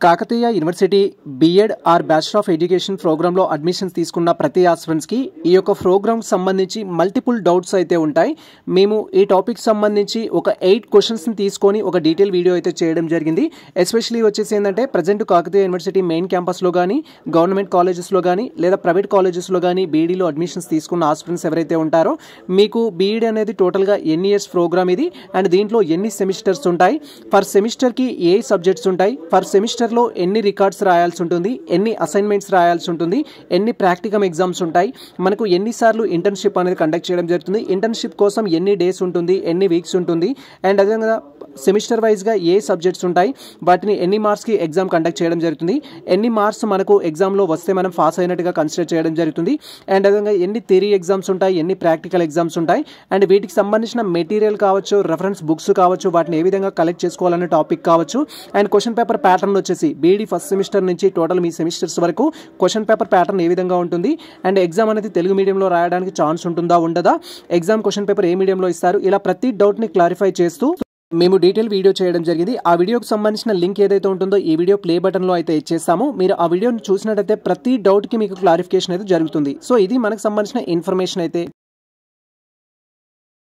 Kakatiya university B Ed or bachelor of education ప్రోగ్రాంలో admissions తీసుకున్న ప్రతి ఆస్పిరెంట్స్కి ఈ యొక్క ప్రోగ్రామ్కి సంబంధించి మల్టిపుల్ డౌట్స్ అయితే ఉంటాయి. మేము ఈ టాపిక్ సంబంధించి ఒక 8 క్వశ్చన్స్ని తీసుకొని ఒక డీటెయిల్ వీడియో అయితే చేయడం జరిగింది. ఎస్పెషలీ వచ్చేసి ఏంటంటే ప్రజెంట్ కాకతీయ యూనివర్సిటీ మెయిన్ క్యాంపస్లో కానీ, గవర్నమెంట్ కాలేజెస్లో కానీ లేదా ప్రైవేట్ కాలేజెస్లో కానీ బీఈడీలో అడ్మిషన్స్ తీసుకున్న ఆస్పిరెంట్స్ ఎవరైతే ఉంటారో మీకు బీఈడీ అనేది టోటల్గా ఎన్ని ఇయర్స్ ప్రోగ్రామ్ ఇది అండ్ దీంట్లో ఎన్ని సెమిస్టర్స్ ఉంటాయి, పర్ సెమిస్టర్కి ఏ సబ్జెక్ట్స్ ఉంటాయి, పర్ సెమిస్టర్ లో ఎన్ని రికార్డ్స్ రాయాల్సి ఉంటుంది, ఎన్ని అసైన్మెంట్స్ రాయాల్సి ఉంటుంది, ఎన్ని ప్రాక్టికల్ ఎగ్జామ్స్ ఉంటాయి, మనకు ఎన్నిసార్లు ఇంటర్న్షిప్ అనేది కండక్ట్ చేయడం జరుగుతుంది, ఇంటర్న్షిప్ కోసం ఎన్ని డేస్ ఉంటుంది, ఎన్ని వీక్స్ ఉంటుంది అండ్ అదేవిధంగా సెమిస్టర్ వైజ్గా ఏ సబ్జెక్ట్స్ ఉంటాయి, వాటిని ఎన్ని మార్క్స్కి ఎగ్జామ్ కండక్ట్ చేయడం జరుగుతుంది, ఎన్ని మార్క్స్ మనకు ఎగ్జామ్లో వస్తే మనం పాస్ అయినట్టుగా కన్సిడర్ చేయడం జరుగుతుంది అండ్ అదేవిధంగా ఎన్ని థియరీ ఎగ్జామ్స్ ఉంటాయి, ఎన్ని ప్రాక్టికల్ ఎగ్జామ్స్ ఉంటాయి అండ్ వీటికి సంబంధించిన మెటీరియల్ కావచ్చు, రెఫరెన్స్ బుక్స్ కావచ్చు, వాటిని ఏ విధంగా కలెక్ట్ చేసుకోవాలనే టాపిక్ కావచ్చు అండ్ క్వశ్చన్ పేపర్ ప్యాటర్న్ వచ్చేసి బీఈడీ ఫస్ట్ సెమిస్టర్ నుంచి టోటల్ మీ సెమిస్టర్స్ వరకు క్వశ్చన్ పేపర్ ప్యాటర్న్ ఏ విధంగా ఉంటుంది అండ్ ఎగ్జామ్ అనేది తెలుగు మీడియంలో రాయడానికి ఛాన్స్ ఉంటుందా ఉండదా, ఎగ్జామ్ క్వశ్చన్ పేపర్ ఏ మీడియంలో ఇస్తారు, ఇలా ప్రతి డౌట్ని క్లారిఫై చేస్తూ మేము డీటెయిల్ వీడియో చేయడం జరిగింది. ఆ వీడియోకి సంబంధించిన లింక్ ఏదైతే ఉంటుందో ఈ వీడియో ప్లే బటన్లో అయితే ఇచ్చేస్తాము. మీరు ఆ వీడియోని చూసినట్టయితే ప్రతి డౌట్కి మీకు క్లారిఫికేషన్ అయితే జరుగుతుంది. సో ఇది మనకు సంబంధించిన ఇన్ఫర్మేషన్ అయితే